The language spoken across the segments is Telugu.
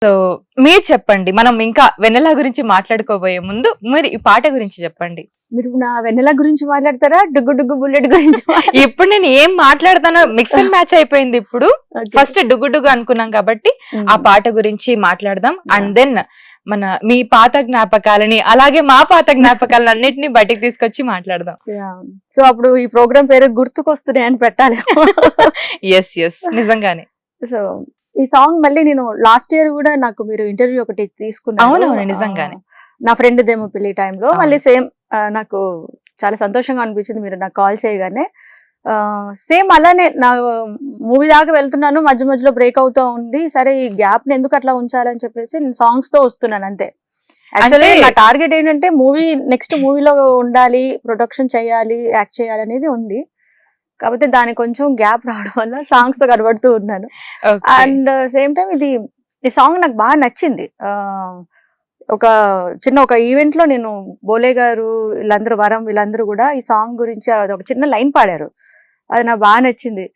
సో మీరు చెప్పండి, మనం ఇంకా వెన్నెల గురించి మాట్లాడుకోబోయే ముందు మీరు ఈ పాట గురించి చెప్పండి. మీరు నా వెన్నెల గురించి మాట్లాడతారా, డుగ్గు డుగ్గు బుల్లెట్ గురించి ఇప్పుడు నేను ఏం మాట్లాడతానో మిక్స్ అండ్ మ్యాచ్ అయిపోయింది. ఇప్పుడు ఫస్ట్ డుగ్గు డుగ్గు అనుకున్నాం కాబట్టి ఆ పాట గురించి మాట్లాడదాం. అండ్ దెన్ మీ పాత జ్ఞాపకాలని అలాగే మా పాత జ్ఞాపకాలను అన్నిటిని బయటికి తీసుకొచ్చి మాట్లాడదాం. సో అప్పుడు ఈ ప్రోగ్రామ్ పేరు గుర్తుకొస్తున్నాయి అని పెట్టాలి. ఎస్ ఎస్, నిజంగానే. సో ఈ సాంగ్ మళ్ళీ నేను లాస్ట్ ఇయర్ కూడా నాకు మీరు ఇంటర్వ్యూ ఒకటి తీసుకున్నాను. అవునవును, నిజంగానే. నా ఫ్రెండ్ దేమో పెళ్లి టైంలో మళ్ళీ సేమ్ నాకు చాలా సంతోషంగా అనిపించింది మీరు నాకు కాల్ చేయగానే. సేమ్ అలానే నా మూవీ దాకా వెళ్తున్నాను, మధ్య మధ్యలో బ్రేక్ అవుతూ ఉంది. సరే ఈ గ్యాప్ ని ఎందుకు అట్లా ఉంచాలని చెప్పేసి నేను సాంగ్స్ తో వస్తున్నాను అంతే. యాక్చువల్లీ నా టార్గెట్ ఏంటంటే మూవీ నెక్స్ట్ మూవీలో ఉండాలి, ప్రొడక్షన్ చేయాలి, యాక్ట్ చేయాలి అనేది ఉంది. కాకపోతే దానికి కొంచెం గ్యాప్ రావడం వల్ల సాంగ్స్ తో కనబడుతూ ఉన్నాను. అండ్ సేమ్ టైం ఈ సాంగ్ నాకు బాగా నచ్చింది. ఒక ఈవెంట్ లో నేను బోలే గారు వీళ్ళందరూ వీళ్ళందరూ కూడా ఈ సాంగ్ గురించి ఒక చిన్న లైన్ పాడారు. అది నాకు బాగా నచ్చింది.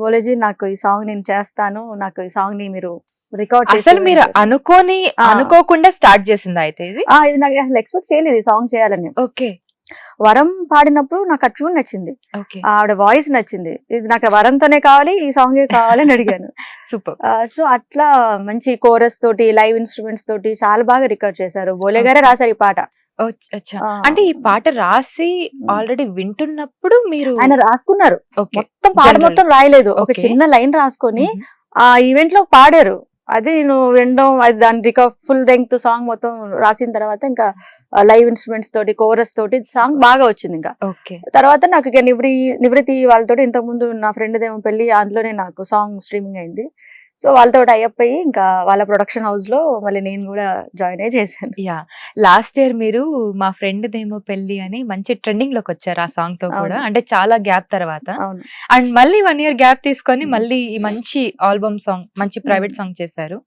బోలేజీ నాకు ఈ సాంగ్ నేను చేస్తాను, నాకు ఈ సాంగ్ ని మీరు రికార్డ్ అసలు మీరు అనుకోకుండా స్టార్ట్ చేసింది అయితే ఇది నాకు అసలు ఎక్స్పెక్ట్ చేయలేదు ఈ సాంగ్ చేయాలని. ఓకే. వరం పాడినప్పుడు నాకు ఆ ట్యూన్ నచ్చింది, ఆవిడ వాయిస్ నచ్చింది. ఇది నాకు వరంతోనే కావాలి, ఈ సాంగ్ కావాలి అని అడిగాను. సూపర్. సో అట్లా మంచి కోరస్ తోటి లైవ్ ఇన్స్ట్రుమెంట్స్ తోటి చాలా బాగా రికార్డ్ చేశారు. బోలే గారే రాశారు ఈ పాట. అంటే ఈ పాట రాసి ఆల్రెడీ వింటున్నప్పుడు మీరు ఆయన రాసుకున్నారు, మొత్తం పాట మొత్తం రాయలేదు, ఒక చిన్న లైన్ రాసుకొని ఆ ఈవెంట్ లో పాడారు. అది నేను వినడం, అది దాని ఫుల్ లెంగ్త్ సాంగ్ మొత్తం రాసిన తర్వాత ఇంకా లైవ్ ఇన్స్ట్రుమెంట్స్ తోటి కోరస్ తోటి సాంగ్ బాగా వచ్చింది. ఇంకా తర్వాత నాకు ఇక నివృత్తి వాళ్ళతో ఇంతకు ముందు నా ఫ్రెండ్ దేమో పెళ్లి అందులోనే నాకు సాంగ్ స్ట్రీమింగ్ అయింది. సో వాళ్ళతో అయ్యప్ అయ్యి ఇంకా వాళ్ళ ప్రొడక్షన్ హౌస్ లో మళ్ళీ నేను కూడా జాయిన్ అయ్యి చేశాను. లాస్ట్ ఇయర్ మీరు మా ఫ్రెండ్ దేమో పెళ్లి అని మంచి ట్రెండింగ్ లోకి వచ్చారు ఆ సాంగ్ తో కూడా, అంటే చాలా గ్యాప్ తర్వాత. అండ్ మళ్ళీ 1 year గ్యాప్ తీసుకొని మళ్ళీ ఈ మంచి ఆల్బమ్ సాంగ్, మంచి ప్రైవేట్ సాంగ్ చేశారు.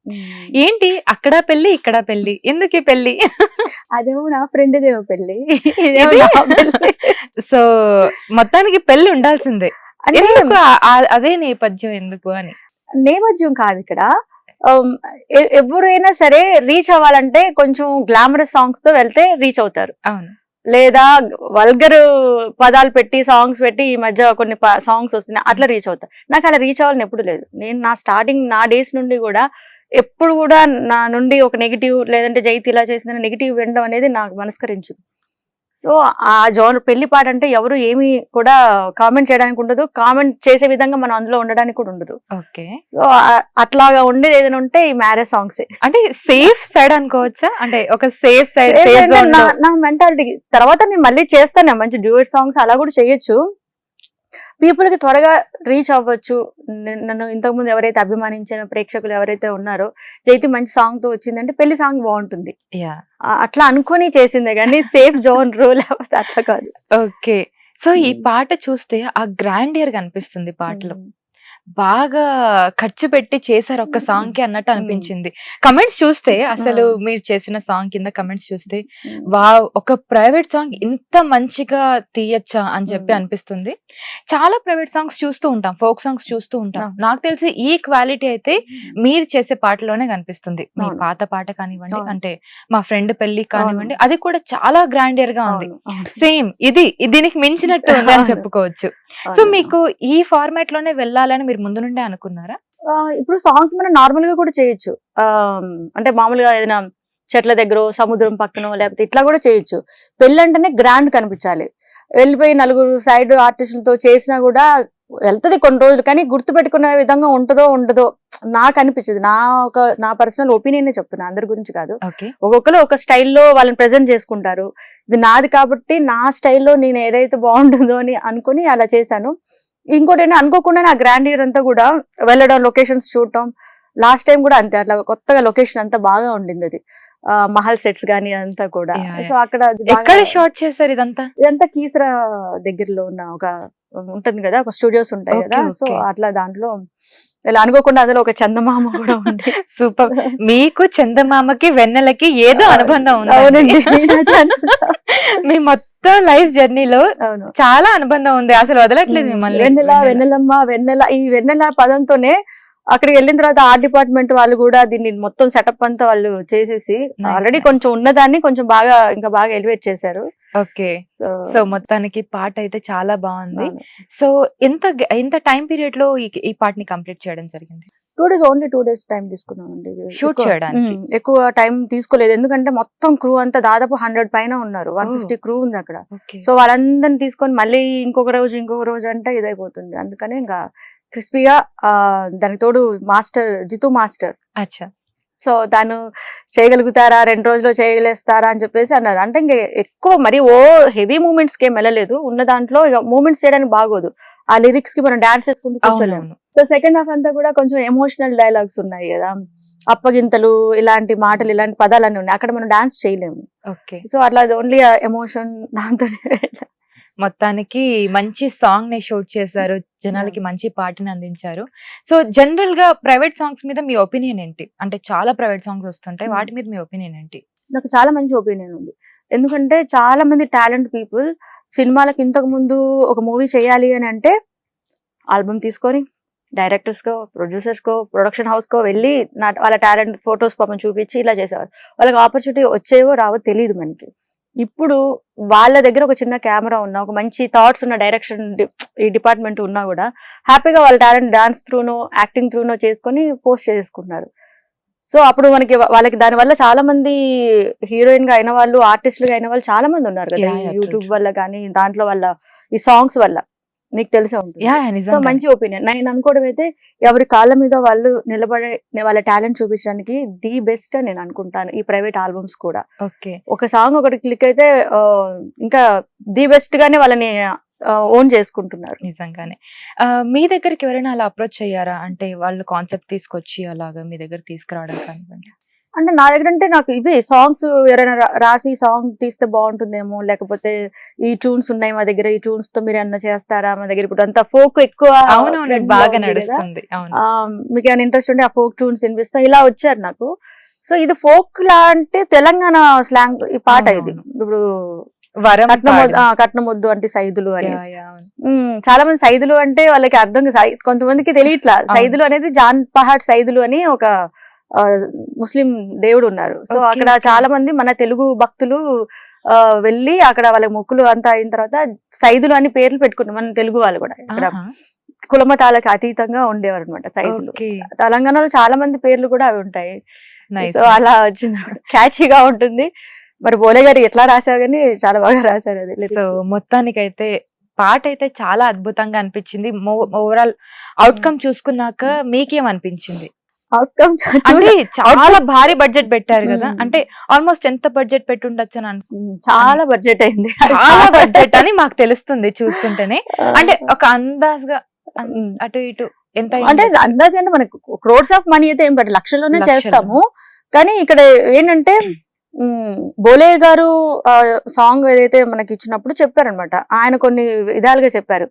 ఏంటి అక్కడ పెళ్లి ఇక్కడ పెళ్లి, ఎందుకు ఈ పెళ్లి? అదేమో నా ఫ్రెండ్ దేమో పెళ్లి. సో మొత్తానికి పెళ్లి ఉండాల్సిందే, అదే నేపథ్యం ఎందుకు అని? నేపథ్యం కాదు ఇక్కడ. ఎవరైనా సరే రీచ్ అవ్వాలంటే కొంచెం గ్లామరస్ సాంగ్స్ తో వెళ్తే రీచ్ అవుతారు, లేదా వల్గర్ పదాలు పెట్టి సాంగ్స్ పెట్టి ఈ మధ్య కొన్ని సాంగ్స్ వస్తున్నాయి అట్లా రీచ్ అవుతారు. నాకు అలా రీచ్ అవ్వాలని ఎప్పుడు లేదు. నేను నా స్టార్టింగ్ నా డేస్ నుండి కూడా ఎప్పుడు కూడా నా నుండి ఒక నెగిటివ్ లేదంటే జైతి ఇలా చేసిన నెగిటివ్ వినడం అనేది నాకు మనస్కరించదు. సో ఆ జోనర్ పెళ్లి పాట అంటే ఎవరు ఏమి కూడా కామెంట్ చేయడానికి ఉండదు, కామెంట్ చేసే విధంగా మనం అందులో ఉండడానికి కూడా ఉండదు. సో అట్లాగా ఉండేది ఏదైనా ఉంటే ఈ మ్యారేజ్ సాంగ్స్. అంటే సేఫ్ సైడ్ అనుకోవచ్చా? అంటే ఒక సేఫ్ సైడ్ నా మెంటాలిటీ. తర్వాత నేను మళ్ళీ చేస్తాను మంచి డ్యూయట్ సాంగ్స్ అలా కూడా చేయొచ్చు, పీపుల్ కి త్వరగా రీచ్ అవ్వచ్చు. నన్ను ఇంతకుముందు ఎవరైతే అభిమానించిన ప్రేక్షకులు ఎవరైతే ఉన్నారో, జైతి మంచి సాంగ్ తో వచ్చిందంటే పెళ్లి సాంగ్ బాగుంటుంది అట్లా అనుకుని చేసిందే కానీ సేఫ్ జోన్ రూల్ అట్లా కాదు. ఓకే. సో ఈ పాట చూస్తే ఆ గ్రాండియర్ కనిపిస్తుంది పాటలో, బాగా ఖర్చు పెట్టి చేశారు ఒక్క సాంగ్ కి అన్నట్టు అనిపించింది. కమెంట్స్ చూస్తే అసలు మీరు చేసిన సాంగ్ కింద కమెంట్స్ చూస్తే వావ్, ఒక ప్రైవేట్ సాంగ్ ఇంత మంచిగా తీయచ్చా అని చెప్పి అనిపిస్తుంది. చాలా ప్రైవేట్ సాంగ్స్ చూస్తూ ఉంటాం, ఫోక్ సాంగ్స్ చూస్తూ ఉంటాం. నాకు తెలిసి ఈ క్వాలిటీ అయితే మీరు చేసే పాటలోనే కనిపిస్తుంది. మీ పాత పాట కానివ్వండి, అంటే మా ఫ్రెండ్ పెళ్లి కానివ్వండి, అది కూడా చాలా గ్రాండియర్ గా ఉంది. సేమ్ ఇది దీనికి మించినట్టు ఉంది అని చెప్పుకోవచ్చు. సో మీకు ఈ ఫార్మాట్ లోనే వెళ్ళాలని మీరు ముందు నుండే అనుకున్నారా? ఇప్పుడు సాంగ్స్ మనం నార్మల్ గా కూడా చేయొచ్చు, అంటే మామూలుగా ఏదైనా చెట్ల దగ్గర సముద్రం పక్కన లేకపోతే ఇట్లా కూడా చేయొచ్చు. పెళ్ళి అంటేనే గ్రాండ్ కనిపించాలి. వెళ్ళిపోయి నలుగురు సైడ్ ఆర్టిస్టులతో చేసినా కూడా వెళ్తుంది కొన్ని రోజులు, కానీ గుర్తు పెట్టుకునే విధంగా ఉంటుందో ఉండదో నాకు అనిపించదు. నా పర్సనల్ ఒపీనియన్ చెప్తున్నా, అందరి గురించి కాదు. ఒక్కొక్కరు ఒక స్టైల్లో వాళ్ళని ప్రెజెంట్ చేసుకుంటారు. ఇది నాది కాబట్టి నా స్టైల్లో నేను ఏదైతే బాగుంటుందో అని అనుకుని అలా చేశాను. ఇంకోటి అనుకోకుండా నా గ్రాండ్ ఇయర్ అంతా కూడా వెళ్ళడం, లొకేషన్స్ చూడటం. లాస్ట్ టైం కూడా అంతే, అట్లా కొత్తగా లొకేషన్ అంతా బాగా ఉండింది. అది మహల్ సెట్స్ గానీ అంతా కూడా. సో అక్కడ ఎక్కడ షాట్ చేశారు ఇదంతా కీసరా దగ్గరలో ఉన్న ఒక ఉంటుంది కదా, ఒక స్టూడియోస్ ఉంటాయి కదా. సో అట్లా దాంట్లో ఇలా అనుకోకుండా అందులో ఒక చందమామ కూడా ఉంది. సూపర్. మీకు చందమామకి వెన్నెలకి ఏదో అనుబంధం ఉంది. అవునండి, మీ మొత్తం లైఫ్ జర్నీలో చాలా అనుబంధం ఉంది, అసలు వదలట్లేదు మిమ్మల్ని. వెన్నెల వెన్నెలమ్మ వెన్నెల, ఈ వెన్నెల పదంతోనే అక్కడికి వెళ్ళిన తర్వాత ఆర్ట్ డిపార్ట్మెంట్ వాళ్ళు కూడా దీన్ని మొత్తం సెటప్ అంతా వాళ్ళు చేసేసి Nice, ఆల్రెడీ nice. కొంచెం ఉన్నదాన్ని కొంచెం బాగా ఇంకా బాగా ఎలివేట్ చేశారు. ఓకే. సో సో మొత్తానికి పాట అయితే చాలా బాగుంది. సో ఎంత టైం పీరియడ్ లో ఈ పాటని కంప్లీట్ చేయడం జరిగింది? 2 days, ఓన్లీ 2 days టైం తీసుకున్నామండి. షూట్ చేయడానికి ఎక్కువ టైం తీసుకోలేదు, ఎందుకంటే మొత్తం క్రూ అంతా దాదాపు 100 పైన ఉన్నారు, 150 క్రూ ఉంది అక్కడ. ఓకే. సో వాళ్ళందరిని తీసుకొని మళ్ళీ ఇంకొక రోజు అంటే ఇదైపోతుంది. అందుకని ఇంకా క్రిస్పీగా దానికి తోడు మాస్టర్ జితు మాస్టర్, అచ్చా. సో తను చేయగలుగుతారా 2 రోజుల్లో చేయగలేస్తారా అని చెప్పేసి అన్నారు. అంటే ఇంకా ఎక్కువ మరి హెవీ మూమెంట్స్ కి ఏం వెళ్ళలేదు, ఉన్న దాంట్లో ఇక మూమెంట్స్ చేయడానికి బాగోదు, ఆ లిరిక్స్ కి మనం డాన్స్ చేసుకుంటూ కూర్చోలేము. అవునవును. సో సెకండ్ హాఫ్ అంతా కూడా కొంచెం ఎమోషనల్ డైలాగ్స్ ఉన్నాయి కదా, అప్పగింతలు ఇలాంటి మాటలు ఇలాంటి పదాలన్నీ ఉన్నాయి, అక్కడ మనం డాన్స్ చేయలేము. ఓకే. సో అట్లా ఓన్లీ ఎమోషన్ దాంతో మొత్తానికి మంచి సాంగ్ ని షూట్ చేశారు, జనాలకి మంచి పాటని అందించారు. సో జనరల్ గా ప్రైవేట్ సాంగ్స్ మీద మీ ఒపీనియన్ ఏంటి? అంటే చాలా ప్రైవేట్ సాంగ్స్ వస్తుంటాయి, వాటి మీద మీ ఒపీనియన్ ఏంటి? నాకు చాలా మంచి ఒపీనియన్ ఉంది, ఎందుకంటే చాలా మంది టాలెంట్ పీపుల్ సినిమాలకు ఇంతకు ముందు ఒక మూవీ చేయాలి అని అంటే ఆల్బమ్ తీసుకొని డైరెక్టర్స్ కో ప్రొడ్యూసర్స్ కో ప్రొడక్షన్ హౌస్ కో వెళ్ళి వాళ్ళ టాలెంట్ ఫొటోస్ పాపం చూపించి ఇలా చేసేవారు. వాళ్ళకి ఆపర్చునిటీ వచ్చేవో రావో తెలియదు మనకి. ఇప్పుడు వాళ్ళ దగ్గర ఒక చిన్న కెమెరా ఉన్నా, ఒక మంచి థాట్స్ ఉన్న డైరెక్షన్ ఈ డిపార్ట్మెంట్ ఉన్నా కూడా హ్యాపీగా వాళ్ళ టాలెంట్ డాన్స్ త్రూనో యాక్టింగ్ త్రూనో చేసుకొని పోస్ట్ చేసుకుంటున్నారు. సో అప్పుడు మనకి వాళ్ళకి దానివల్ల చాలా మంది హీరోయిన్ గా అయిన వాళ్ళు, ఆర్టిస్టులుగా అయిన వాళ్ళు చాలా మంది ఉన్నారు కదా, Yeah, yeah, యూట్యూబ్ true. వల్ల కానీ దాంట్లో వల్ల ఈ సాంగ్స్ వల్ల, నీకు తెలిసే ఉంటుంది. సో నిజంగా. మంచి ఒపీనియన్. నేను అనుకోవడం అయితే ఎవరి కాళ్ళ మీద వాళ్ళు నిలబడే వాళ్ళ టాలెంట్ చూపించడానికి ది బెస్ట్ అని నేను అనుకుంటాను. ఈ ప్రైవేట్ ఆల్బమ్స్ కూడా ఓకే. ఒక సాంగ్ ఒకటి క్లిక్ అయితే ఇంకా ది బెస్ట్ గానే వాళ్ళని ఓన్ చేసుకుంటున్నారు. నిజంగానే. మీ దగ్గరికి ఎవరైనా అలా అప్రోచ్ అయ్యారా? అంటే వాళ్ళు కాన్సెప్ట్ తీసుకొచ్చి అలాగా మీ దగ్గర తీసుకురావడం కానివ్వండి. అంటే నా దగ్గర అంటే నాకు ఇవి సాంగ్స్ ఎవరైనా రాసి సాంగ్ తీస్తే బాగుంటుందేమో, లేకపోతే ఈ ట్యూన్స్ ఉన్నాయి మా దగ్గర, ఈ ట్యూన్స్ తో మీరు ఏమన్నా చేస్తారా మా దగ్గర, ఇప్పుడు అంతా ఫోక్ ఎక్కువ అవునవును, trend లో బాగా ఉంది కదా. నడుస్తుంది. అవును. మీకు ఏమైనా ఇంట్రెస్ట్ ఉంటే ఆ ఫోక్ ట్యూన్స్ వినిపిస్తా ఇలా వచ్చారు నాకు. సో ఇది ఫోక్ లా అంటే తెలంగాణ స్లాంగ్ ఈ పాట. ఇది అవునవును. ఇప్పుడు వరం కట్నమొద్దు అంటే సైదులు అని. యా, యా, అవును. చాలా మంది సైదులు అంటే వాళ్ళకి అర్థం కొంతమందికి తెలియట్లా. సైదులు అనేది జాన్ పహాడ్ సైదులు అని ఒక ముస్లిం దేవుడు ఉన్నారు. సో Okay, అక్కడ okay. చాలా మంది మన తెలుగు భక్తులు వెళ్ళి అక్కడ వాళ్ళ మొక్కులు అంతా అయిన తర్వాత సైదులు అని పేర్లు పెట్టుకున్నారు మన తెలుగు వాళ్ళు కూడా. ఇక్కడ ఆహా. కులమతాలకు అతీతంగా ఉండేవారు అనమాట సైదులు. ఓకే. తెలంగాణలో చాలా మంది పేర్లు కూడా అవి ఉంటాయి. Nice, so nice. అలా వచ్చింది, క్యాచీగా ఉంటుంది. మరి బోలే గారు ఎట్లా రాశారు కానీ చాలా బాగా రాశారు అది lyrics. సో మొత్తానికైతే పాట అయితే చాలా అద్భుతంగా అనిపించింది. ఓవరాల్ అవుట్కమ్ చూసుకున్నాక మీకేమనిపించింది? అవుట్కమ్ అంటే చాలా భారీ బడ్జెట్ పెట్టారు కదా, మ్మ్. అంటే ఆల్మోస్ట్ ఎంత బడ్జెట్ పెట్టి ఉండొచ్చు అని చాలా బడ్జెట్ అయింది. చాలా బడ్జెట్ అని మాకు తెలుస్తుంది చూస్తుంటేనే. అంటే ఒక అందాజ్గా అటు ఇటు ఎంత అంటే అందాజ అంటే మనకు క్రోర్స్ ఆఫ్ మనీ అయితే ఏం పెట్ట లక్షల్లోనే లక్షల్లో. చేస్తాము. కానీ ఇక్కడ ఏంటంటే బోలే గారు సాంగ్ ఏదైతే మనకి ఇచ్చినప్పుడు చెప్పారనమాట, ఆయన కొన్ని విధాలుగా చెప్పారు.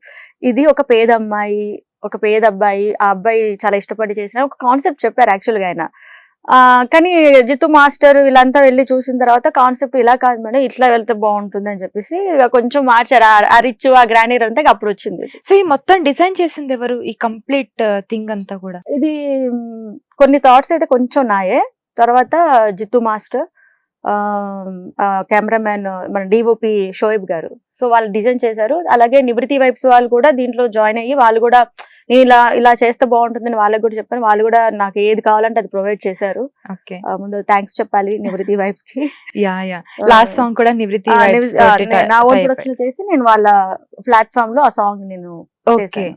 ఇది ఒక పేద అమ్మాయి, ఒక పేద అబ్బాయి, ఆ అబ్బాయి చాలా ఇష్టపడి చేసిన ఒక కాన్సెప్ట్ చెప్పారు యాక్చువల్ గా ఆయన. కానీ జితు మాస్టర్ వీళ్ళంతా వెళ్ళి చూసిన తర్వాత కాన్సెప్ట్ ఇలా కాదు మేడం, ఇట్లా వెళ్తే బాగుంటుంది అని చెప్పేసి ఇక కొంచెం మార్చారు. ఆ రిచ్ ఆ గ్రానీర్ అంతా అప్పుడు వచ్చింది. సో ఈ మొత్తం డిజైన్ చేసింది ఎవరు? ఈ కంప్లీట్ థింగ్ అంతా కూడా ఇది కొన్ని థాట్స్ అయితే కొంచెం నాయే, తర్వాత జితు మాస్టర్, కెమెరామ్యాన్ మన డిఓపి షోయబ్ గారు, సో వాళ్ళు డిజైన్ చేశారు. అలాగే నివృత్తి వైబ్స్ వాళ్ళు కూడా దీంట్లో జాయిన్ అయ్యి వాళ్ళు కూడా నేను ఇలా చేస్తే బాగుంటుందని వాళ్ళకి కూడా చెప్పాను. వాళ్ళు కూడా నాకు ఏది కావాలంటే అది ప్రొవైడ్ చేశారు. ఓకే. ముందు థ్యాంక్స్ చెప్పాలి నివృత్తి వైబ్స్ కి. యా లాస్ట్ సాంగ్ కూడా నివృత్తి నా ఓన్ ప్రొడక్షన్ చేసి నేను వాళ్ళ ప్లాట్ఫామ్ లో ఆ సాంగ్ నేను ఓకే. చేశాను.